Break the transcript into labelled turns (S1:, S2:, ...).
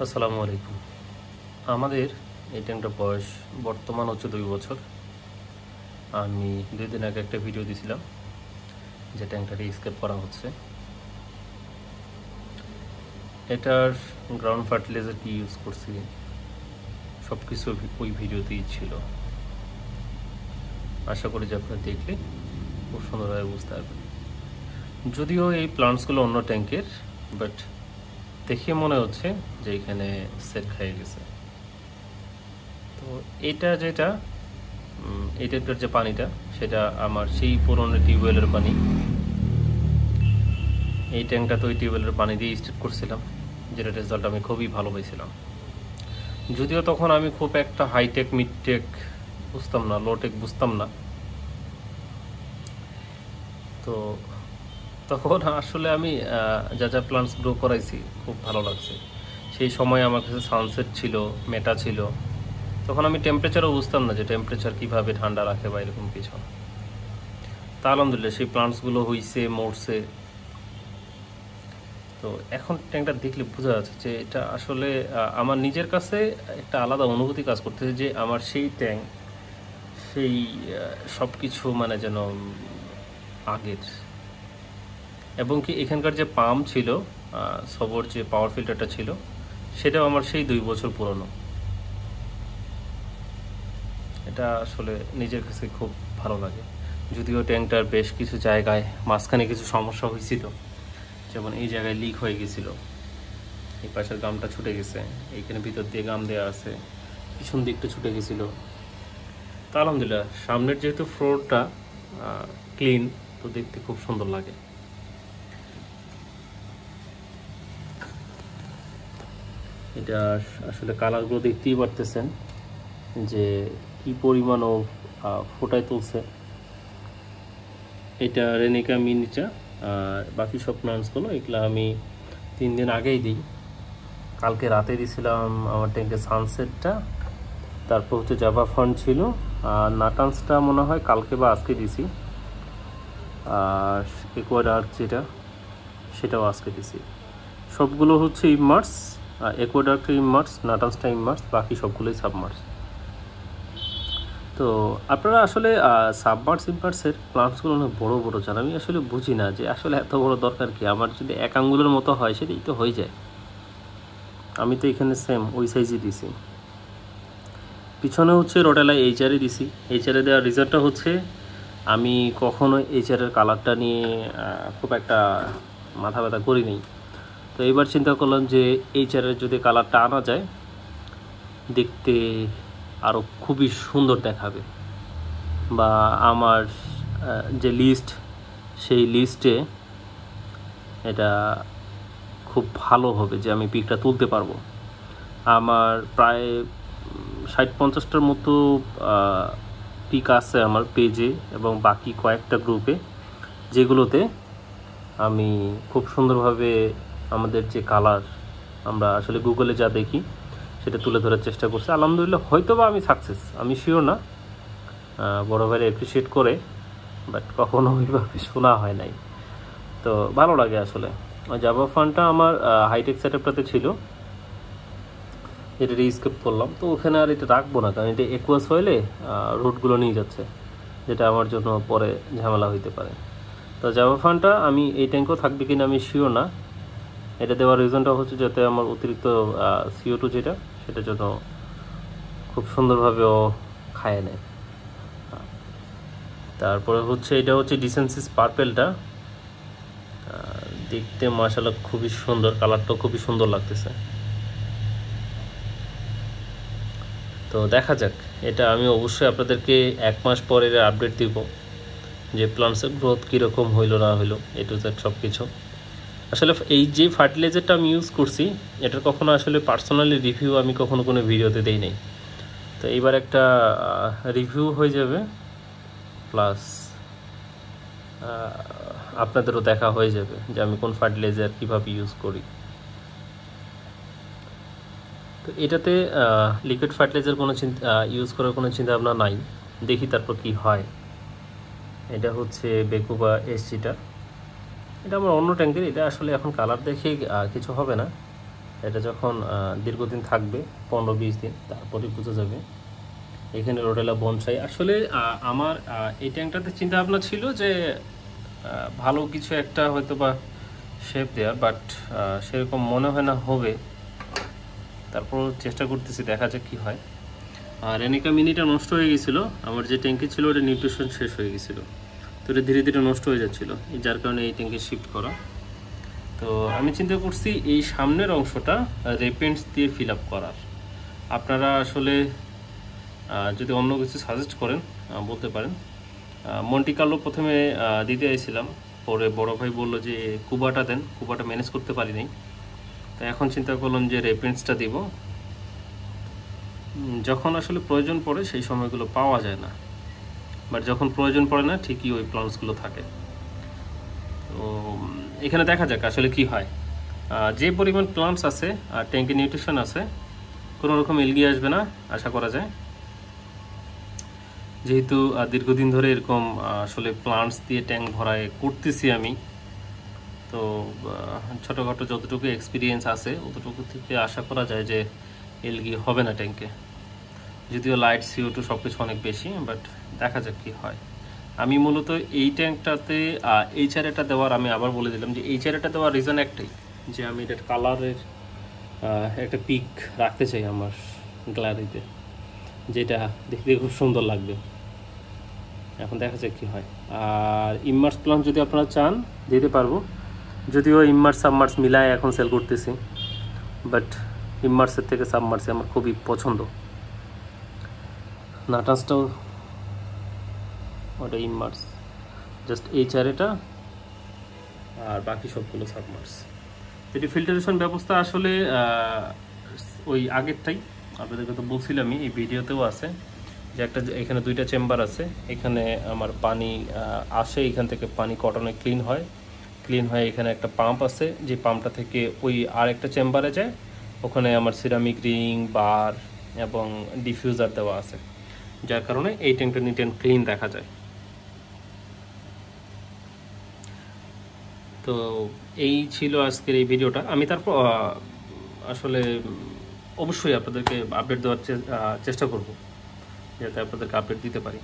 S1: আসসালামু আলাইকুম। আমাদের এই ট্যাঙ্কটার বয়স বর্তমান হচ্ছে 2 বছর। আমি 2 দিন আগে একটা ভিডিও দিয়েছিলাম যে ট্যাঙ্কটা রিস্কেপ করা হচ্ছে। এটার গ্রাউন্ড ফার্টিলাইজার কি ইউজ করছি সব কিছু ওই ভিডিওতেই ছিল। আশা করি যে আপনারা দেখলে খুব সুন্দরভাবে বুঝতে পারবেন। যদিও এই প্লান্টসগুলো অন্য ট্যাঙ্কের, বাট দেখে মনে হচ্ছে যে এখানে সেট খেয়ে গেছে। তো এটা যেটা এই টাইপের যে পানিটা, সেটা আমার সেই পুরনো টিউবওয়েলের পানি। এই ট্যাঙ্কটা তো ওই টিউবওয়েলের পানি দিয়ে স্টার্ট করছিলাম, যেটা রেজাল্ট আমি খুবই ভালো পাইছিলাম। যদিও তখন আমি খুব একটা হাইটেক মিডটেক বুঝতাম না, লোটেক বুঝতাম না। তো তখন আসলে আমি যা যা প্লান্টস গ্রো করাইছি খুব ভালো লাগছে। সেই সময় আমার কাছে সানসেট ছিল, মেটা ছিল। তখন আমি টেম্পারেচারও বুঝতাম না যে টেম্পারেচার কীভাবে ঠান্ডা রাখে বা এরকম কিছু। তা আলহামদুলিল্লাহ সেই প্লান্টসগুলো হইছে, মরছে। তো এখন ট্যাঙ্কটা দেখলে বোঝা যাচ্ছে যে এটা আসলে আমার নিজের কাছে একটা আলাদা অনুভূতি কাজ করতেছে যে আমার সেই ট্যাঙ্ক, সেই সব কিছু মানে যেন আগের। এবং কি এখানকার যে পাম্প ছিল, সবর যে পাওয়ার ফিল্টারটা ছিল, সেটাও আমার সেই 2 বছর পুরনো। এটা আসলে নিজের কাছে খুব ভালো লাগে। যদিও ট্যাঙ্কটার বেশ কিছু জায়গায় মাঝখানে কিছু সমস্যা হয়েছিল, যেমন এই জায়গায় লিক হয়ে গেছিল, এই পাশের গামটা ছুটে গেছে, এইখানে ভিতর দিয়ে গাম দেওয়া আছে, পিছন দিকটা ছুটে গেছিলো। তা আলহামদুলিল্লাহ সামনের যেহেতু ফ্লোরটা ক্লিন, তো দেখতে খুব সুন্দর লাগে। এটা আসলে কালারগুলো দেখতেই পারতেছেন যে কি পরিমাণ ও ফোটায় তুলছে। এটা রেনিকা মিনিচা, আর বাকি সব প্লান্টসগুলো এগুলো আমি 3 দিন আগেই দিই। কালকে রাতে দিয়েছিলাম আমার ট্যাঙ্কে সানসেটটা, তারপর হচ্ছে জাভা ফান্ড ছিল, আর নাটান্সটা মনে হয় কালকে বা আজকে দিছি, আর একুয়াডার যেটা সেটাও আজকে দিছি। সবগুলো হচ্ছে ইমার্স, একুয়াডারটা ইমার্স, নাটান্সটা ইমার্স, বাকি সবগুলোই সাবমার্স। তো আপনারা আসলে সাবমার্স ইমার্সের প্লান্টসগুলো অনেক বড়ো বড়ো চান। আমি আসলে বুঝি না যে আসলে এত বড় দরকার কি। আমার যদি 1 আঙ্গুলের মতো হয় সেটাই তো হয়ে যায়। আমি তো এখানে সেম ওই সাইজই দিছি। পিছনে হচ্ছে রোডেলা এইচআরে দিছি। এইচআরে দেওয়ার রিজনটা হচ্ছে আমি কখনো এইচআরের কালারটা নিয়ে খুব একটা মাথা ব্যথা করিনি। তো এবার চিন্তা করলাম যে এইচআরের যদি কালারটা আনা যায়, দেখতে আরও খুবই সুন্দর দেখাবে, বা আমার যে লিস্ট, সেই লিস্টে এটা খুব ভালো হবে যে আমি পিকটা তুলতে পারবো। আমার প্রায় 60-50টার মতো পিক আছে আমার পেজে এবং বাকি কয়েকটা গ্রুপে, যেগুলোতে আমি খুব সুন্দরভাবে আমাদের যে কালার আমরা আসলে গুগলে যা দেখি সেটা তুলে ধরার চেষ্টা করছি। আলহামদুলিল্লাহ হয়তো বা আমি সাকসেস, আমি শিওর না। বড় ভাইরা অ্যাপ্রিসিয়েট করে, বাট কখনো ওইভাবে শোনা হয় নাই। তো ভালো লাগে আসলে। জাভা ফান্ডটা আমার হাইটেক সেটআপটাতে ছিল, এটা রিস্কেপ করলাম। তো ওখানে আর এটা রাখবো না, কারণ এটা একুয়াস হইলে রুটগুলো নিয়ে যাচ্ছে, যেটা আমার জন্য পরে ঝামেলা হইতে পারে। তো জাভা ফান্ডটা আমি এই ট্যাঙ্কেও থাকবে কিনা আমি শিওর না। এটা দেওয়ার রিজনটা হচ্ছে যাতে আমার অতিরিক্ত CO2 যেটা, সেটা জন্য খুব সুন্দরভাবে ও খায় নেয়। তারপরে হচ্ছে এটা হচ্ছে ডিসেন্সিস পার্পেলটা, দেখতে মাশাআল্লাহ খুবই সুন্দর, কালারটাও খুবই সুন্দর লাগতেছে। তো দেখা যাক, এটা আমি অবশ্যই আপনাদেরকে 1 মাস পরে আপডেট দিব যে প্লান্টসের গ্রোথ কীরকম হইলো না হইলো, এ টু জেড সব কিছু। আসলে এই যে ফার্টিলাইজারটা আমি ইউজ করছি, এটার কখনো আসলে পার্সোনালি রিভিউ আমি কখনো কোনো ভিডিওতে দেই নাই। তো এইবার একটা রিভিউ হয়ে যাবে, প্লাস আপনাদেরও দেখা হয়ে যাবে যে আমি কোন ফার্টিলাইজার কীভাবে ইউজ করি। তো এটাতে লিকুইড ফার্টিলাইজার কোনো ইউজ করার কোনো চিন্তা ভাবনা নাই, দেখি তারপর কি হয়। এটা হচ্ছে বেকুবা SGটা, এটা আমার অন্য ট্যাঙ্কের। এটা আসলে এখন কালার দেখে কিছু হবে না, এটা যখন দীর্ঘদিন থাকবে 15-20 দিন, তারপরে বোঝা যাবে। এখানে রোডেলা বনসাই। আসলে আমার এই ট্যাঙ্কটাতে চিন্তা ভাবনা ছিল যে ভালো কিছু একটা হয়তো বা শেপ দেওয়ার, বাট সেরকম মনে হয় না হবে। তারপর চেষ্টা করতেছি, দেখা যাক কি হয়। আর রেনিকা মিনিটা নষ্ট হয়ে গেছিলো, আমার যে ট্যাঙ্কি ছিল ওটা নিউট্রিশন শেষ হয়ে গেছিলো, তো এটা ধীরে ধীরে নষ্ট হয়ে যাচ্ছিলো, যার কারণে এই ট্যাঙ্কে শিফট করা। তো আমি চিন্তা করছি এই সামনের অংশটা রেপেন্টস দিয়ে ফিল আপ করার। আপনারা আসলে যদি অন্য কিছু সাজেস্ট করেন বলতে পারেন। মন্টি কার্লো প্রথমে দিতে চাইছিলাম, পরে বড় ভাই বলল যে কুবাটা দেন, কুবাটা ম্যানেজ করতে পারি নাই। তো এখন চিন্তা করলাম যে রেপেন্টসটা দিব। যখন আসলে প্রয়োজন পড়ে সেই সময়গুলো পাওয়া যায় না, বাট যখন প্রয়োজন পড়ে না ঠিকই ওই প্লান্টসগুলো থাকে। তো এখানে দেখা যাক আসলে কি হয়। যে পরিমাণ প্লান্টস আছে আর ট্যাঙ্কে নিউট্রিশন আছে, কোনো রকম এলগি আসবে না আশা করা যায়। যেহেতু দীর্ঘদিন ধরে এরকম আসলে প্লান্টস দিয়ে ট্যাঙ্ক ভরায় করতেছি আমি, তো ছোটোখাটো যতটুকু এক্সপিরিয়েন্স আছে অতটুকু থেকে আশা করা যায় যে এলগি হবে না ট্যাঙ্কে। যদিও লাইট CO2 সব কিছু অনেক বেশি, বাট দেখা যাক কি হয়। আমি মূলত এই ট্যাঙ্কটাতে HRA দেওয়ার, আমি আবার বলে দিলাম যে HRA দেওয়ার রিজন একটাই, যে আমি এটার কালারের একটা পিক রাখতে চাই আমার গ্যালারিতে, যেটা দেখতে খুব সুন্দর লাগবে। এখন দেখা যাক কি হয়। আর ইমার্স প্লান্ট যদি আপনারা চান দিতে পারবো, যদিও ইমার্স সাবমার্স মিলায় এখন সেল করতেছি, বাট ইমার্সের থেকে সাবমার্সে আমার খুবই পছন্দ। নাটাসটাও ওটা ইমার্স, জাস্ট HRA আর বাকি সবগুলো সাবমার্স। এটি ফিল্টারেশন ব্যবস্থা আসলে ওই আগেরটাই আপনাদেরকে তো বলছিলামই, এই ভিডিওতেও আছে যে একটা এখানে 2টা চেম্বার আছে। এখানে আমার পানি আসে, এখান থেকে পানি কটনে ক্লিন হয়, এখানে একটা পাম্প আছে, যে পাম্পটা থেকে ওই আরেকটা চেম্বারে যায়। ওখানে আমার সিরামিক রিং, বার এবং ডিফিউজার দেওয়া আছে, যার কারণে এই ট্যাঙ্কটা নিট অ্যান্ড ক্লিন দেখা যায়। তো এই ছিল আজকের এই ভিডিওটা। আমি তারপর আসলে অবশ্যই আপনাদেরকে আপডেট দেওয়ার চেষ্টা করব, যাতে আপনাদেরকে আপডেট দিতে পারি।